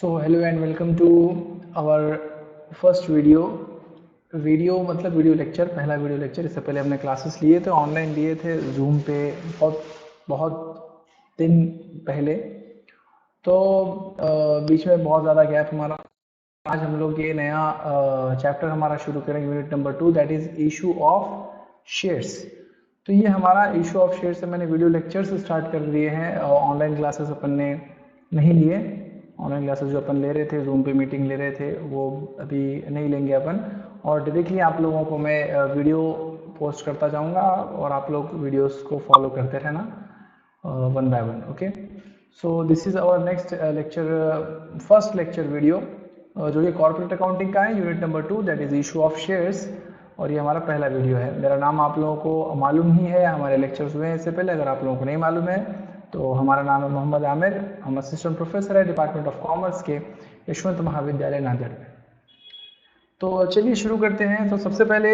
So hello and welcome to our first video मतलब video lecture, पहला video lecture. इससे पहले हमने क्लासेस लिए थे, ऑनलाइन लिए थे जूम पे बहुत बहुत दिन पहले। तो बीच में बहुत ज़्यादा गैप हमारा। आज हम लोग ये नया चैप्टर हमारा शुरू करेंगे, unit number 2, that is issue of shares. तो ये हमारा इशू ऑफ शेयर्स से मैंने वीडियो लेक्चर्स स्टार्ट कर लिए हैं। ऑनलाइन क्लासेस अपन ने नहीं लिए। ऑनलाइन क्लासेस जो अपन ले रहे थे, जूम पे मीटिंग ले रहे थे, वो अभी नहीं लेंगे अपन। और डायरेक्टली आप लोगों को मैं वीडियो पोस्ट करता जाऊंगा और आप लोग वीडियोस को फॉलो करते रहना one by one. Okay, so this is our next lecture, first lecture video, जो कि कॉर्पोरेट अकाउंटिंग का है, unit number 2, that is issue of shares. और ये हमारा पहला वीडियो है। मेरा नाम आप लोगों को मालूम ही है, हमारे लेक्चर्स हुए हैं इससे पहले। अगर आप लोगों को नहीं मालूम है तो हमारा नाम है मोहम्मद आमिर। हम असिस्टेंट प्रोफेसर है डिपार्टमेंट ऑफ कॉमर्स के यशवंत महाविद्यालय नांदेड़ में। तो चलिए शुरू करते हैं। तो सबसे पहले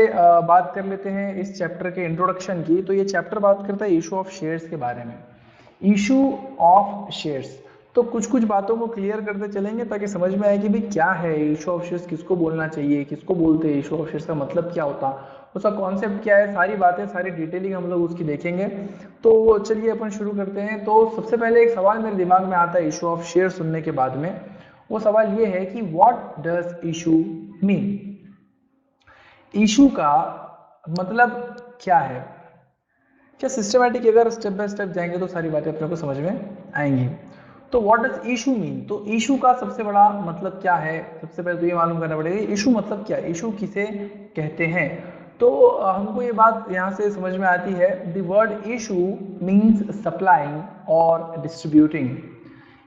बात कर लेते हैं इस चैप्टर के इंट्रोडक्शन की। तो ये चैप्टर बात करता है इशू ऑफ शेयर्स के बारे में। इशू ऑफ शेयर्स, तो कुछ कुछ बातों को क्लियर करते चलेंगे ताकि समझ में आए कि भाई क्या है इशू ऑफ शेयर्स, किसको बोलना चाहिए, किसको बोलते हैं, इशू ऑफ शेयर्स का मतलब क्या होता, उसका कॉन्सेप्ट क्या है, सारी बातें, सारी डिटेलिंग हम लोग उसकी देखेंगे। तो चलिए अपन शुरू करते हैं। तो सबसे पहले एक सवाल मेरे दिमाग में आता है इशू ऑफ शेयर सुनने के बाद में। वो सवाल ये है कि what does issue mean. Issue का मतलब क्या है? क्या सिस्टमैटिक अगर स्टेप बाय स्टेप जाएंगे तो सारी बातें अपने को समझ में आएंगी। तो व्हाट डज इशू मीन, तो इशू का सबसे बड़ा मतलब क्या है? सबसे पहले तो ये मालूम करना पड़ेगा इशू मतलब क्या है, इशू किसे कहते हैं। तो हमको ये बात यहाँ से समझ में आती है, the word issue means supplying और डिस्ट्रीब्यूटिंग।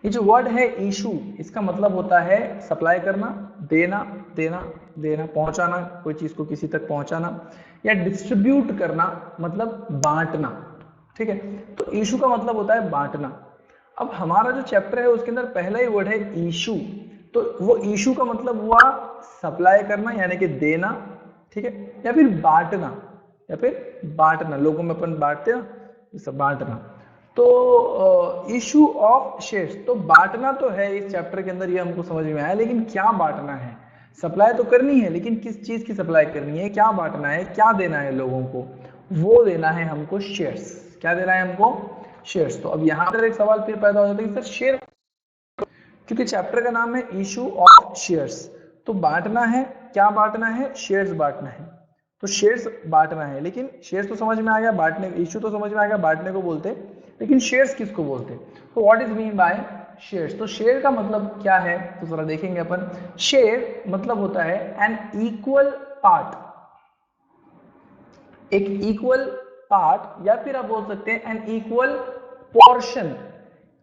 ये जो वर्ड है इशू, इसका मतलब होता है सप्लाई करना, देना देना देना, पहुंचाना, कोई चीज को किसी तक पहुंचाना, या डिस्ट्रीब्यूट करना मतलब बांटना। ठीक है, तो इशू का मतलब होता है बांटना। अब हमारा जो चैप्टर है उसके अंदर पहला ही वर्ड है इशू। तो वो इशू का मतलब हुआ सप्लाई करना यानी कि देना, ठीक है, या फिर बांटना, लोगों में अपन बांटते हैं ना, सब बांटना। तो इशू ऑफ शेयर्स, तो बांटना तो है इस चैप्टर के अंदर, ये हमको समझ में आया, लेकिन क्या बांटना है? सप्लाई तो करनी है, लेकिन किस चीज की सप्लाई करनी है, क्या बांटना है, क्या देना है लोगों को? वो देना है हमको शेयर्स। क्या देना है हमको? शेयर्स। तो अब यहाँ पर एक सवाल फिर पैदा हो जाता है कि सर शेयर, क्योंकि चैप्टर का नाम है इशू ऑफ शेयर्स, तो बांटना है, क्या बांटना है? शेयर्स बांटना है। तो शेयर्स बांटना है, लेकिन शेयर्स तो समझ में आ गया, बांटने, इशू तो समझ में आ गया, बांटने को बोलते, लेकिन शेयर्स किसको बोलते? तो what is mean by shares? तो शेयर का मतलब क्या है तो जरा देखेंगे अपन। शेयर मतलब होता है एन इक्वल पार्ट, एक इक्वल पार्ट, या फिर आप बोल सकते हैं एन इक्वल पोर्शन।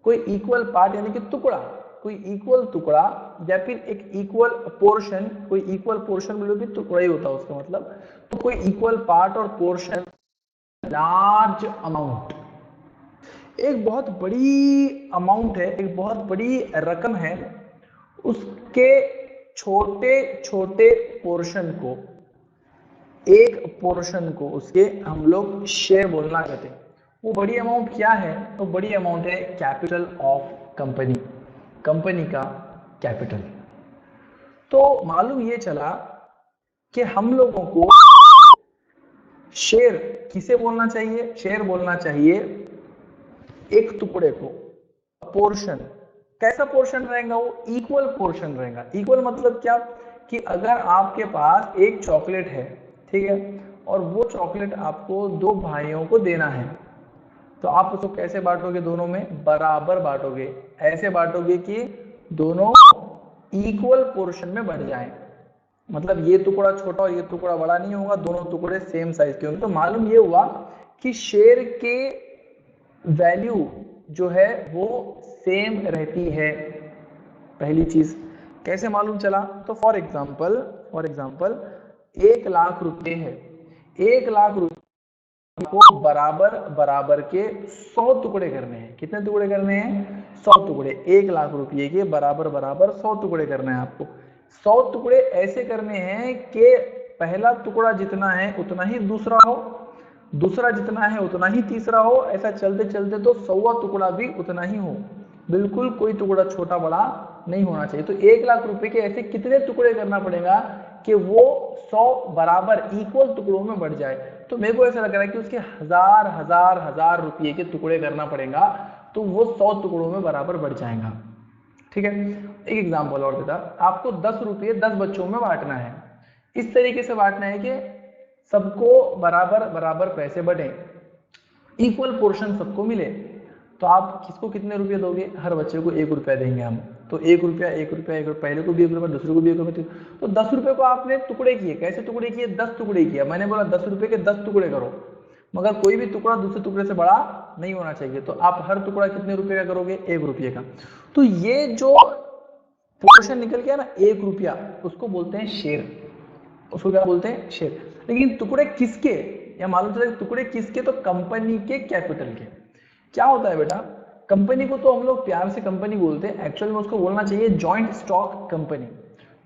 कोई इक्वल पार्ट यानी कि टुकड़ा, कोई इक्वल टुकड़ा, या फिर एक इक्वल पोर्शन, कोई इक्वल पोर्शन मतलब भी टुकड़ा ही होता है उसका मतलब। तो कोई इक्वल पार्ट और पोर्शन, लार्ज अमाउंट, एक बहुत बड़ी अमाउंट है, एक बहुत बड़ी रकम है, उसके छोटे छोटे पोर्शन को, एक पोर्शन को उसके हम लोग शेयर बोलना कहते हैं। वो बड़ी अमाउंट क्या है? तो बड़ी अमाउंट है कैपिटल ऑफ कंपनी, कंपनी का कैपिटल। तो मालूम ये चला कि हम लोगों को शेयर किसे बोलना चाहिए? शेयर बोलना चाहिए एक टुकड़े को, पोर्शन। कैसा पोर्शन रहेगा? वो इक्वल पोर्शन रहेगा। इक्वल मतलब क्या? कि अगर आपके पास एक चॉकलेट है, ठीक है, और वो चॉकलेट आपको दो भाइयों को देना है, तो आप उसको कैसे बांटोगे? दोनों में बराबर बांटोगे। ऐसे बांटोगे कि दोनों इक्वल पोर्शन में बढ़ जाएं। मतलब ये टुकड़ा छोटा और ये टुकड़ा बड़ा नहीं होगा, दोनों टुकड़े सेम साइज के होंगे। तो मालूम ये हुआ कि शेयर के वैल्यू जो है वो सेम रहती है। पहली चीज कैसे मालूम चला? तो फॉर एग्जांपल 1,00,000 रुपए है, 1,00,000 रुपए को बराबर बराबर के 100 टुकड़े करने हैं। कितने टुकड़े करने हैं? 100 टुकड़े। 1,00,000 रुपये के बराबर बराबर 100 टुकड़े करने हैं आपको। 100 टुकड़े ऐसे करने हैं कि पहला टुकड़ा जितना है उतना ही दूसरा हो, दूसरा जितना है उतना ही तीसरा हो, ऐसा चलते चलते तो 100वां टुकड़ा भी उतना ही हो। बिल्कुल कोई टुकड़ा छोटा बड़ा नहीं होना चाहिए। तो 1 लाख रुपए के ऐसे कितने टुकड़े करना पड़ेगा कि वो 100 बराबर इक्वल टुकड़ों में बढ़ जाए। तो मेरे को ऐसा लग रहा है कि उसके हजार हजार हजार रुपये के टुकड़े करना पड़ेगा तो वो 100 टुकड़ों में बराबर बढ़ जाएगा। ठीक है, एक एग्जाम्पल और देता, आपको 10 रुपये 10 बच्चों में बांटना है। इस तरीके से बांटना है कि सबको बराबर बराबर पैसे बढ़े, इक्वल पोर्शन सबको मिले। तो आप किसको कितने रुपए दोगे? हर बच्चे को 1 रुपया देंगे हम। तो 1 रुपया 1 रुपया 1 रुपया, पहले को भी 1 रुपया, दूसरे को भी 1 रुपया। तो 10 रुपए को आपने टुकड़े किए, कैसे टुकड़े किए? 10 टुकड़े किया। मैंने बोला 10 रुपए के 10 टुकड़े करो, मगर कोई भी टुकड़ा दूसरे टुकड़े से बड़ा नहीं होना चाहिए। तो आप हर टुकड़ा कितने रुपए का करोगे? 1 रुपये का। तो ये जो पोर्शन निकल गया ना 1 रुपया, उसको बोलते हैं शेयर। उसको क्या बोलते हैं? शेयर। लेकिन टुकड़े किसके, या मालूम चला टुकड़े किसके? तो कंपनी के कैपिटल के। क्या होता है बेटा, कंपनी को तो हम लोग प्यार से कंपनी बोलते हैं, एक्चुअल में उसको बोलना चाहिए joint stock company.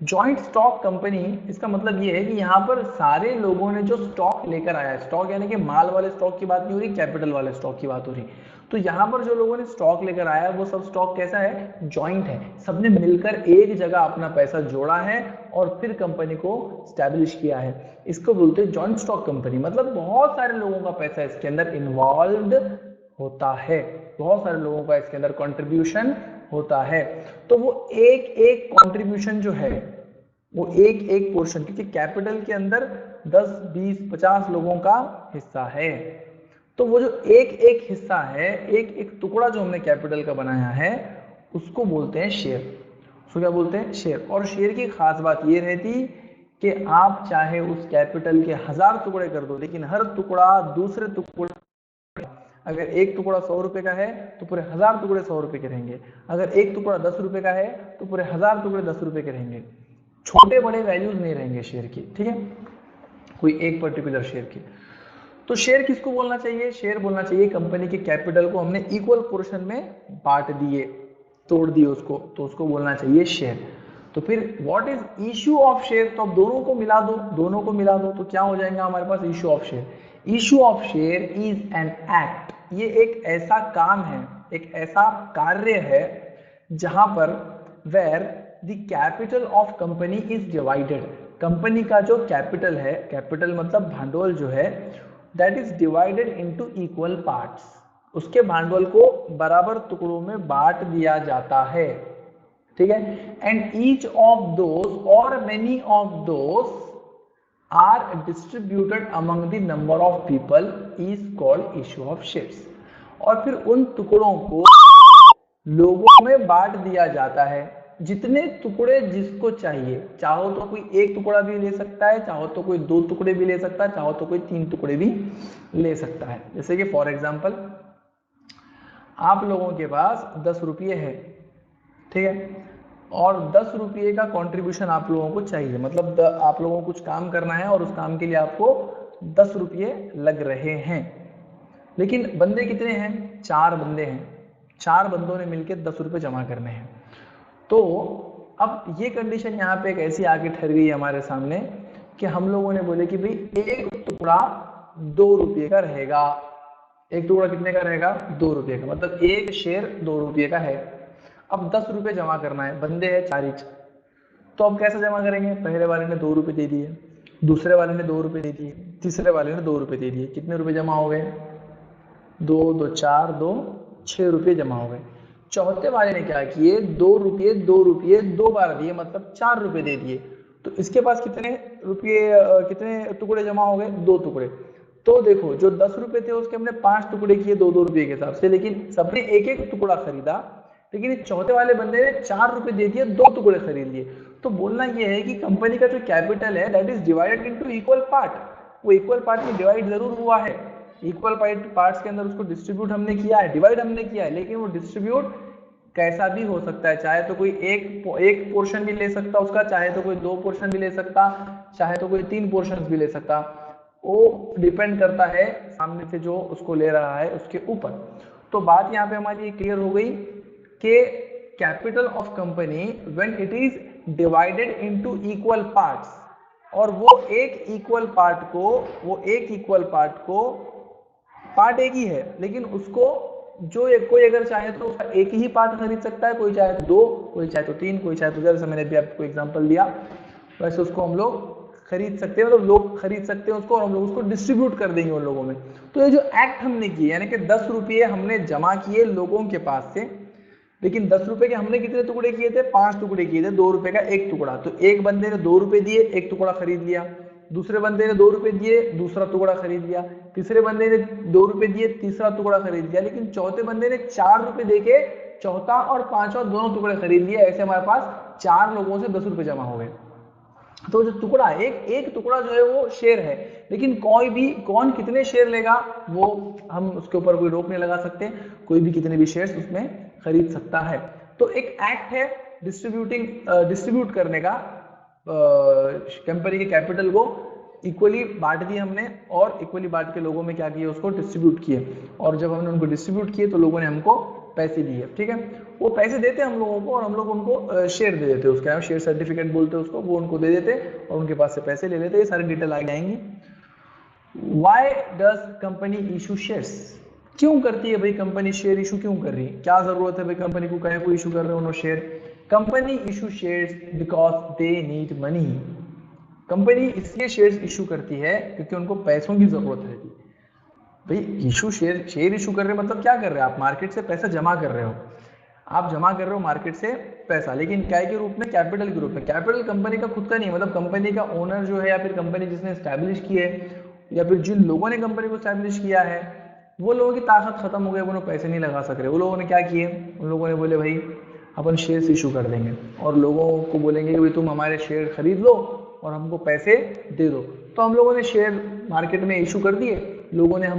Joint stock company, इसका मतलब ये है कि यहाँ पर सारे लोगों ने जो स्टॉक लेकर आया है, स्टॉक यानी कि माल वाले स्टॉक की बात नहीं हो रही, कैपिटल वाले स्टॉक की बात हो रही। तो यहाँ पर जो लोगों ने स्टॉक लेकर आया है वो सब स्टॉक कैसा है? जॉइंट है। सबने मिलकर एक जगह अपना पैसा जोड़ा है और फिर कंपनी को स्टैब्लिश किया है। इसको बोलते हैं जॉइंट स्टॉक कंपनी। मतलब बहुत सारे लोगों का पैसा इसके अंदर इन्वॉल्व होता है, बहुत सारे लोगों का इसके अंदर कंट्रीब्यूशन होता है। तो वो एक एक कंट्रीब्यूशन जो है, वो एक एक पोर्शन, क्योंकि कैपिटल के अंदर 10 20 50 लोगों का हिस्सा है। तो वो जो एक एक हिस्सा है, एक एक टुकड़ा जो हमने कैपिटल का बनाया है, उसको बोलते हैं शेयर। उसको क्या बोलते हैं? शेयर। और शेयर की खास बात ये रहती कि आप चाहे उस कैपिटल के 1000 टुकड़े कर दो, लेकिन हर टुकड़ा दूसरे टुकड़े, अगर एक टुकड़ा 100 रुपए का है तो पूरे 1000 टुकड़े 100 रुपए के रहेंगे। अगर एक टुकड़ा 10 रुपए का है तो पूरे 1000 टुकड़े 10 रुपए के रहेंगे। छोटे बड़े वैल्यूज नहीं रहेंगे शेयर की, ठीक है, कोई एक पर्टिकुलर शेयर की। तो शेयर किसको बोलना चाहिए? शेयर बोलना चाहिए कंपनी के कैपिटल को हमने इक्वल पोर्शन में बांट दिए, तोड़ दिए उसको, तो उसको बोलना चाहिए शेयर। तो फिर what is issue of share? तो अब दोनों को मिला दो, दोनों को मिला दो तो क्या हो जाएगा हमारे पास? Issue of share. Issue of share is an act. ये एक ऐसा काम है, एक ऐसा कार्य है जहां पर where the capital of company is divided. Company का जो कैपिटल है, कैपिटल मतलब भांडवल जो है, that is divided into equal parts. उसके भांडवल को बराबर टुकड़ों में बांट दिया जाता है, ठीक है। एंड ईच ऑफ दोज और many of those are distributed among the number of people is called issue of shares. और फिर उन टुकड़ों को लोगों में बांट दिया जाता है, जितने टुकड़े जिसको चाहिए। चाहो तो कोई एक टुकड़ा भी ले सकता है, चाहो तो कोई 2 टुकड़े भी ले सकता है, चाहो तो कोई 3 टुकड़े भी ले सकता है। जैसे कि फॉर एग्जांपल आप लोगों के पास 10 रुपये है, ठीक है, और 10 रुपये का कंट्रीब्यूशन आप लोगों को चाहिए। मतलब आप लोगों को कुछ काम करना है और उस काम के लिए आपको 10 रुपये लग रहे हैं। लेकिन बंदे कितने हैं? 4 बंदे हैं। 4 बंदों ने मिलकर 10 रुपये जमा करने हैं। तो अब ये कंडीशन यहाँ पे एक ऐसी आके ठहर गई हमारे सामने कि हम लोगों ने बोले कि भाई एक टुकड़ा 2 रुपये का रहेगा। एक टुकड़ा कितने का रहेगा? 2 रुपये का। मतलब एक शेयर 2 रुपये का है। अब 10 रुपये जमा करना है, बंदे हैं 4 ही। तो अब कैसे जमा करेंगे? पहले वाले ने 2 रुपये दे दिए, दूसरे वाले ने 2 रुपये दे दिए, तीसरे वाले ने 2 रुपये दे दिए। कितने रुपये जमा हो गए? 2 2 4 2 6 रुपये जमा हो गए। चौथे वाले ने क्या किए? 2 रुपये 2 रुपये 2 बार दिए, मतलब 4 रुपये दे दिए। तो इसके पास कितने रुपये, कितने टुकड़े जमा हो गए? 2 टुकड़े। तो देखो जो 10 रुपये थे उसके हमने 5 टुकड़े किए 2-2 रुपये के हिसाब से, लेकिन सबने एक एक टुकड़ा खरीदा। लेकिन चौथे वाले बंदे ने 4 रुपये दे दिए, 2 टुकड़े खरीद लिए। तो बोलना यह है कि कंपनी का जो कैपिटल है that is divided into equal part. वो इक्वल पार्ट में डिवाइड जरूर हुआ है, इक्वल पार्ट्स के अंदर उसको डिस्ट्रीब्यूट हमने किया है, डिवाइड हमने किया है, लेकिन वो डिस्ट्रीब्यूट कैसा भी हो सकता है। चाहे तो कोई एक पोर्शन भी ले सकता उसका, चाहे तो कोई 2 पोर्शन भी ले सकता, चाहे तो कोई 3 पोर्शन भी ले सकता। वो डिपेंड करता है सामने से जो उसको ले रहा है उसके ऊपर। तो बात यहाँ पे हमारी क्लियर हो गई कि capital of company when it is divided into equal parts, और वो एक इक्वल पार्ट को पार्ट एक ही है लेकिन उसको जो कोई अगर चाहे तो उसका एक ही पार्ट खरीद सकता है, कोई चाहे तो 2, कोई चाहे तो 3, कोई चाहे तो, जैसे मैंने भी आपको एग्जांपल दिया वैसे उसको हम लोग खरीद सकते हैं, मतलब लोग खरीद सकते हैं उसको और हम लोग उसको डिस्ट्रीब्यूट कर देंगे उन लोगों में। तो ये जो एक्ट हमने किए यानी कि 10 रुपये हमने जमा किए लोगों के पास से, लेकिन 10 रुपए के हमने कितने टुकड़े किए थे, 5 टुकड़े किए थे, 2 रुपए का एक टुकड़ा। तो एक बंदे ने 2 रुपए दिए, एक टुकड़ा खरीद लिया, दूसरे बंदे ने 2 रुपए दिए, दूसरा टुकड़ा खरीद लिया, तीसरे बंदे ने 2 रुपए दिए, तीसरा टुकड़ा खरीद लिया, लेकिन चौथे बंदे ने 4 रुपए देके चौथा और पांचवा दोनों टुकड़े खरीद लिए। ऐसे हमारे पास 4 लोगों से 10 रुपए जमा हो गए। तो जो टुकड़ा एक टुकड़ा जो है वो शेयर है, लेकिन कौन कितने शेयर लेगा वो हम उसके ऊपर कोई रोक नहीं लगा सकते, कोई भी कितने भी शेयर्स उसमें खरीद सकता है। तो एक एक्ट है डिस्ट्रीब्यूट करने का, कंपनी के कैपिटल को इक्वली बांट दिए हमने और इक्वली बांट के लोगों में क्या किया, उसको डिस्ट्रीब्यूट किए, और जब हमने उनको डिस्ट्रीब्यूट किए तो लोगों ने हमको पैसे दिए। ठीक है, वो पैसे देते हम लोगों को और हम लोग उनको शेयर दे देते, उसका नाम शेयर सर्टिफिकेट बोलते हैं उसको, वो उनको दे देते और उनके पास से पैसे ले लेते। ये सारी डिटेल आगे आएंगी। Why does company issue shares, क्यों करती है भाई कंपनी शेयर इशू क्यों कर रही है, क्या जरूरत है भाई कंपनी को, कहे को इशू कर रहे हो share. Company issue shares because they need money, company इसलिए शेयर्स इशू करती है क्योंकि उनको पैसों की जरूरत रहती है। भाई इशू शेयर इशू कर रहे हैं मतलब क्या कर रहे हैं, आप मार्केट से पैसा जमा कर रहे हो, आप जमा कर रहे हो मार्केट से पैसा, लेकिन क्या के रूप में, कैपिटल के रूप में। कैपिटल कंपनी का खुद का नहीं, मतलब कंपनी का ओनर जो है या फिर कंपनी जिसने स्टैब्लिश की है या फिर जिन लोगों ने कंपनी को स्टैब्लिश किया है वो लोगों की ताकत खत्म हो गई, वो लोग पैसे नहीं लगा सक रहे। वो लोगों ने क्या किए, उन लोगों ने बोले भाई अपन शेयर्स इशू कर देंगे और लोगों को बोलेंगे कि भाई तुम हमारे शेयर खरीद लो और हमको पैसे दे दो। तो हम लोगों ने शेयर मार्केट में इशू कर दिए, लोगों ने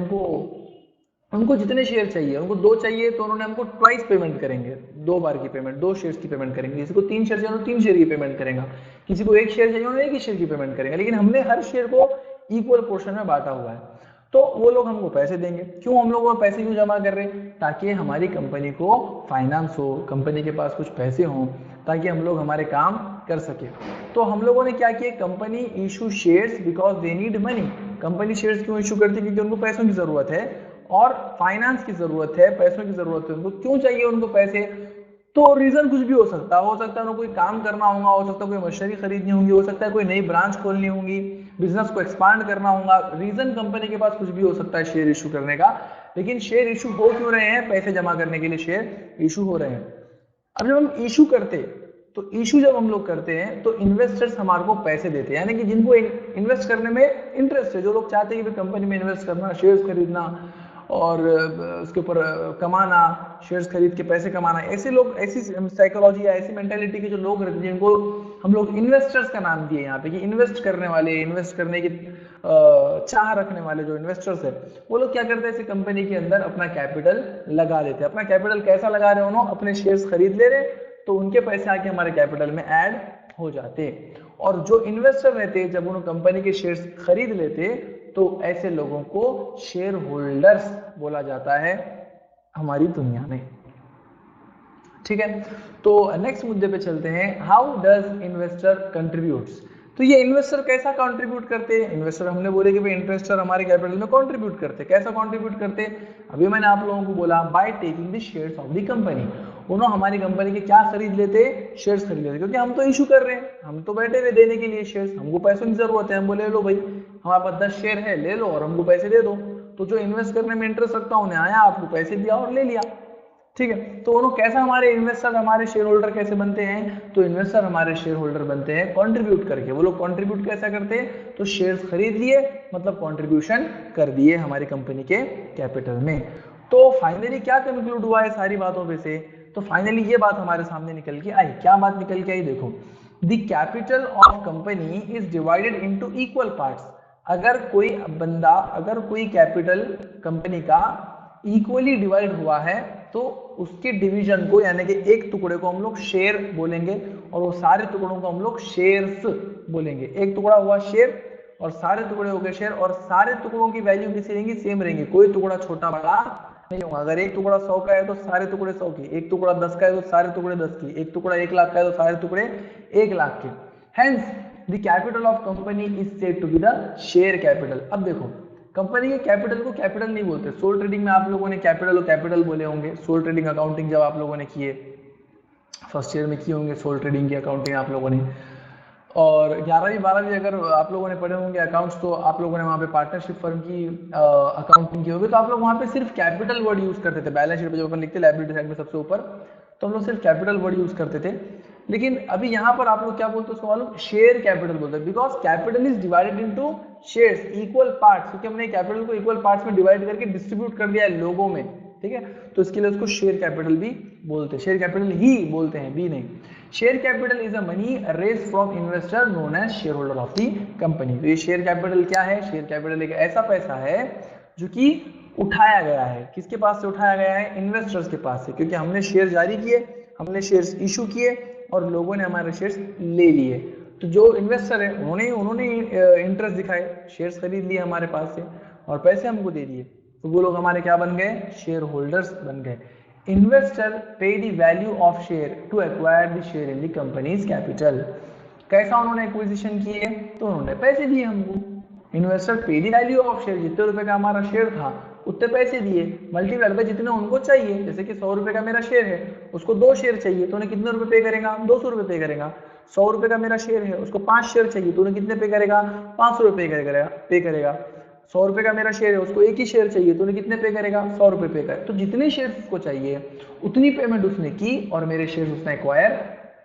उनको जितने शेयर चाहिए, उनको 2 चाहिए तो उन्होंने हमको ट्वाइस पेमेंट करेंगे, 2 बार की पेमेंट, 2 शेयर्स की पेमेंट करेंगे। किसी को 3 शेयर चाहिए तो 3 शेयर की पेमेंट करेगा, किसी को 1 शेयर चाहिए तो 1 ही शेयर की पेमेंट करेगा, लेकिन हमने हर शेयर को इक्वल पोर्शन में बांटा हुआ है। तो वो लोग हमको पैसे देंगे। क्यों हम लोग पैसे क्यों जमा कर रहे हैं, ताकि हमारी कंपनी को फाइनेंस हो, कंपनी के पास कुछ पैसे हों ताकि हम लोग हमारे काम कर सके। तो हम लोगों ने क्या किया, company issue shares because they need money, company shares क्यों इशू करती है, क्योंकि उनको पैसों की जरूरत है और फाइनेंस की जरूरत है, पैसों की जरूरत है उनको। क्यों चाहिए उनको पैसे, तो रीजन कुछ भी हो सकता है उनको कोई काम करना होगा, हो सकता है कोई मशीनरी खरीदनी होगी, हो सकता है कोई नई ब्रांच खोलनी होगी, बिजनेस को एक्सपांड करना होगा। रीजन कंपनी के पास कुछ भी हो सकता है शेयर इशू करने का, लेकिन शेयर इशू हो क्यों रहे हैं, पैसे जमा करने के लिए शेयर इशू हो रहे हैं। अब जब हम इशू करते तो इशू जब हम लोग करते हैं तो इन्वेस्टर्स हमारे को पैसे देते हैं, यानी कि जिनको इन्वेस्ट करने में इंटरेस्ट है, जो लोग चाहते हैं कि कंपनी में इन्वेस्ट करना, शेयर्स खरीदना और उसके ऊपर कमाना, शेयर्स खरीद के पैसे कमाना, ऐसे लोग, ऐसी साइकोलॉजी या ऐसी मेंटालिटी के जो लोग रहते हैं जिनको हम लोग इन्वेस्टर्स का नाम दिए यहाँ पे, कि इन्वेस्ट करने वाले, इन्वेस्ट करने की चाह रखने वाले जो इन्वेस्टर्स है, वो लोग क्या करते हैं, ऐसे कंपनी के अंदर अपना कैपिटल लगा देते हैं। अपना कैपिटल कैसा लगा रहे हैं, उन्होंने अपने शेयर्स खरीद ले रहे, तो उनके पैसे आके हमारे कैपिटल में ऐड हो जाते। और जो इन्वेस्टर रहते, जब उन्होंने कंपनी के शेयर्स खरीद लेते तो ऐसे लोगों को शेयर होल्डर्स बोला जाता है हमारी दुनिया में। ठीक है, तो नेक्स्ट मुद्दे पे चलते हैं, हाउ डज इन्वेस्टर कंट्रीब्यूट्स। तो ये इन्वेस्टर कैसा कंट्रीब्यूट करते हैं, इन्वेस्टर हमने बोले कि भाई इन्वेस्टर हमारे कैपिटल में कंट्रीब्यूट करते, कैसा कंट्रीब्यूट करते, अभी मैंने आप लोगों को बोला, by taking the shares of the company. उन्होंने हमारी कंपनी के क्या खरीद लेते, शेयर्स खरीद लेते, क्योंकि हम तो इशू कर रहे हैं, हम तो बैठे हुए देने के लिए शेयर्स, हमको पैसों की जरूरत है, हम बोले लो भाई हमारे पास 10 शेयर है, ले लो और हमको पैसे दे दो। तो जो इन्वेस्ट करने में इंटरेस्ट रखता उन्हें आया, आपको पैसे दिया और ले लिया। ठीक है, तो उन्होंने कैसा, हमारे इन्वेस्टर, हमारे शेयर होल्डर कैसे बनते हैं, तो इन्वेस्टर हमारे शेयर होल्डर बनते हैं कंट्रीब्यूट करके। वो लोग कंट्रीब्यूट कैसा करते हैं, तो शेयर्स खरीद लिए, मतलब कंट्रीब्यूशन कर दिए हमारी कंपनी के कैपिटल में। तो फाइनली क्या कंक्लूड हुआ है सारी बातों पे से, तो फाइनली ये बात हमारे सामने निकल के आई। क्या बात निकल के आई, देखो, the capital of company is divided into equal parts. अगर कोई बंदा, अगर कोई कैपिटल कंपनी का इक्वली डिवाइड हुआ है तो उसके डिवीजन को, यानी कि एक टुकड़े को हम लोग शेयर बोलेंगे और वो सारे टुकड़ों को हम लोग शेयर्स बोलेंगे। एक टुकड़ा हुआ शेयर और सारे टुकड़े हो गए शेयर, और सारे टुकड़ों की वैल्यू किसी रहेंगी, सेम रहेंगी, कोई टुकड़ा छोटा बड़ा नहीं होगा। अगर एक टुकड़ा 100 का है तो सारे टुकड़े 100 के, एक टुकड़ा 10 का है तो सारे टुकड़े 10 के, एक टुकड़ा 1 लाख का है तो सारे टुकड़े 1 लाख के। Hence the capital of company is said to be the share capital. अब देखो, कंपनी के कैपिटल को कैपिटल नहीं बोलते। सोल ट्रेडिंग में आप लोगों ने कैपिटल और कैपिटल बोले होंगे। सोल ट्रेडिंग अकाउंटिंग जब आप लोगों ने किए, फर्स्ट ईयर में किए होंगे सोल ट्रेडिंग की अकाउंटिंग आप लोगों ने, और 11वीं 12वीं अगर आप लोगों ने पढ़े होंगे अकाउंट्स, तो आप लोगों ने वहाँ पे पार्टनरशिप फर्म की अकाउंटिंग की होगी, तो आप लोग वहाँ पे सिर्फ कैपिटल वर्ड यूज करते थे। बैलेंस शीट पे जब अपन लिखते लायबिलिटी साइड में सबसे ऊपर, तो हम लोग सिर्फ कैपिटल वर्ड यूज करते थे। लेकिन अभी यहाँ पर आप लोग क्या बोलते हैं उसको मालूम, शेयर कैपिटल बोलते हैं, because capital is divided into shares equal parts, क्योंकि हमने कैपिटल को इक्वल पार्ट्स में डिवाइड करके डिस्ट्रीब्यूट कर दिया है लोगों में, ठीक है, तो इसके लिए उसको शेयर कैपिटल भी बोलते हैं, शेयर कैपिटल ही बोलते हैं, बी नहीं। Share capital is a money raise from investor known as shareholder of the company. तो ये शेयर कैपिटल क्या है, शेयर कैपिटल एक ऐसा पैसा है जो कि उठाया गया है, किसके पास से उठाया गया है, इन्वेस्टर्स के पास से, क्योंकि हमने शेयर जारी किए, हमने शेयर्स इशू किए और लोगों ने हमारे शेयर्स ले लिए, तो जो इन्वेस्टर है उन्होंने इंटरेस्ट दिखाए, शेयर्स खरीद लिए हमारे पास से और पैसे हमको दे दिए, तो वो लोग हमारे क्या बन गए, शेयर होल्डर्स बन गए। Investor pay the value of share to acquire the share in the company's capital. कैसा उन्होंने एक्विजिशन किए, तो उन्होंने पैसे दिए हमको। Investor pay the value of share, जितने रुपए का हमारा शेयर था उतने पैसे दिए, मल्टीप्लाइड बाय जितने उनको चाहिए। जैसे कि 100 रुपए का मेरा शेयर है, उसको 2 शेयर चाहिए, तो उन्हें कितने रुपए पे करेगा, 200 रुपए पे करेगा। 100 रुपए का मेरा शेयर है, उसको 5 शेयर चाहिए, तो उन्हें कितने पे करेगा, 500 रुपए पे करेगा। 100 रुपए का मेरा शेयर है, उसको एक ही शेयर चाहिए, तो उन्हें कितने पे करेगा, 100 रुपए पे करेगा। तो जितने शेयर उसको चाहिए उतनी पेमेंट उसने की और मेरे शेयर उसने एक्वायर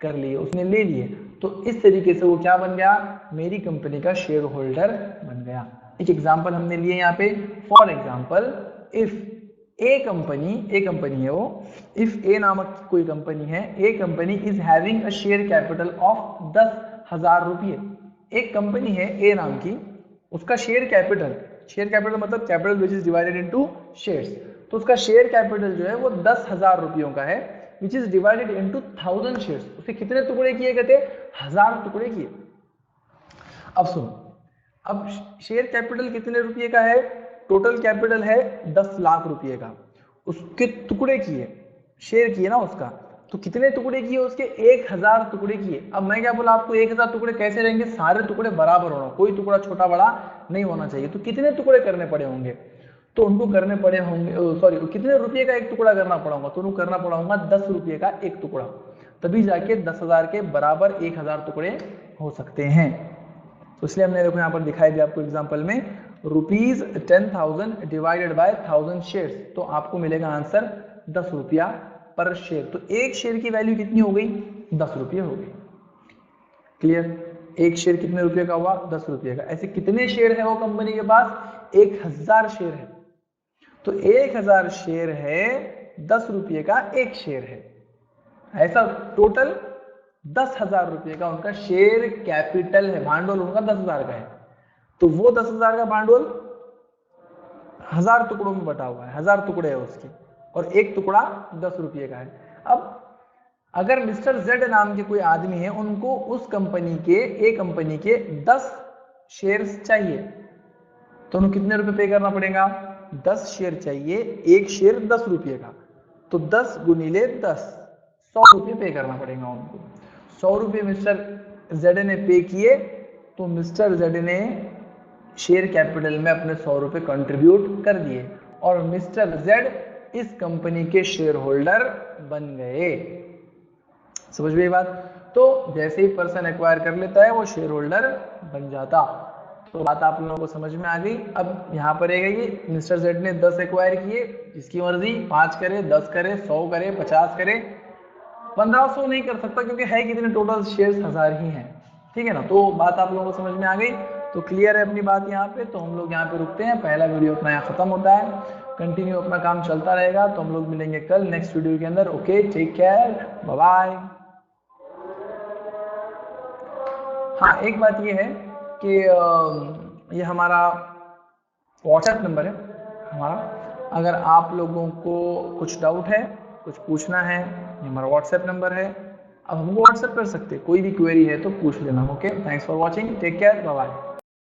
कर लिए, उसने ले लिए। तो इस तरीके से वो क्या बन गया, मेरी कंपनी का शेयर होल्डर बन गया। एक एग्जांपल हमने लिए यहाँ पे, for example if A company है वो, इफ ए नामक कोई कंपनी है, A company is having a share capital of 10,000 रुपये। एक कंपनी है ए नाम की, उसका शेयर कैपिटल मतलब capital which is divided into shares, तो उसका शेयर कैपिटल जो है वो 10,000 रुपयों का है, विच इज डिवाइडेड इनटू 1000 शेयर्स। उसके कितने टुकड़े किए गए थे, 1000 टुकड़े किए। अब सुनो, अब शेयर कैपिटल कितने रुपये का है, टोटल कैपिटल है 10 लाख रुपये का, उसके टुकड़े किए, शेयर किए ना उसका, तो कितने टुकड़े किए उसके, 1000 टुकड़े किए। अब मैं क्या बोला आपको, 1000 टुकड़े कैसे रहेंगे, सारे टुकड़े बराबर होना, कोई टुकड़ा छोटा बड़ा नहीं होना चाहिए। तो कितने टुकड़े करने पड़े होंगे, तो उनको करने पड़े होंगे, सॉरी कितने रुपये का एक टुकड़ा करना पड़ा होगा, तो उनको करना पड़ा होगा 10 रुपये का एक टुकड़ा, तभी जाके 10,000 के बराबर 1000 टुकड़े हो सकते हैं। तो इसलिए हमने देखो यहाँ पर दिखाई दिया आपको एग्जाम्पल में, ₹10,000 डिवाइडेड बाय 1000 शेयर्स, तो आपको मिलेगा आंसर 10 रुपया पर शेयर। तो एक शेयर की वैल्यू कितनी हो गई, 10 रुपये हो गई। क्लियर, एक शेयर कितने रुपये का हुआ, 10 रुपये का। ऐसे कितने शेयर है वो कंपनी के पास, 1000 शेयर है, तो 1000 शेयर है, 10 रुपये का एक शेयर है, ऐसा टोटल 10,000 रुपये का उनका शेयर कैपिटल है, भांडवल उनका 10,000 का है। तो वो 10,000 का भांडवल 1000 टुकड़ों में बटा हुआ है, 1000 टुकड़े है उसके, और एक टुकड़ा 10 रुपये का है। अब अगर मिस्टर जेड नाम के कोई आदमी है, उनको उस कंपनी के 10 शेयर्स चाहिए, तो उन्हें कितने रुपए पे करना पड़ेगा, 10 शेयर चाहिए, एक शेयर 10 रुपये का, तो 10 गुणिले 10 100 रुपये पे करना पड़ेगा उनको। 100 रुपये मिस्टर जेड ने पे किए, तो मिस्टर जेड ने शेयर कैपिटल में अपने 100 रुपये कंट्रीब्यूट कर दिए और मिस्टर जेड इस कंपनी के शेयर होल्डर बन गए। समझ गई बात। तो जैसे ही पर्सन एक्वायर कर लेता है वो शेयर होल्डर बन जाता। तो बात आप लोगों को समझ में आ गई। अब यहाँ पर ये मिस्टर जेड ने 10 एक्वायर किए, जिसकी मर्जी 5 करे, 10 करे, 100 करे, 50 करे, 1500 नहीं कर सकता क्योंकि है कितने टोटल शेयर्स 1000 ही हैं, ठीक है ना। तो बात आप लोगों को समझ में आ गई। तो क्लियर है अपनी बात यहाँ पे। तो हम लोग यहाँ पे रुकते हैं, पहला वीडियो अपना यहाँ खत्म होता है, कंटिन्यू अपना काम चलता रहेगा। तो हम लोग मिलेंगे कल नेक्स्ट वीडियो के अंदर। Okay, take care, bye bye. हाँ, एक बात ये है कि ये हमारा व्हाट्सएप नंबर है हमारा, अगर आप लोगों को कुछ डाउट है, कुछ पूछना है, ये हमारा व्हाट्सएप नंबर है, अब हमको व्हाट्सएप कर सकते हैं, कोई भी क्वेरी है तो पूछ लेना। Okay, thanks for watching, take care, bye bye.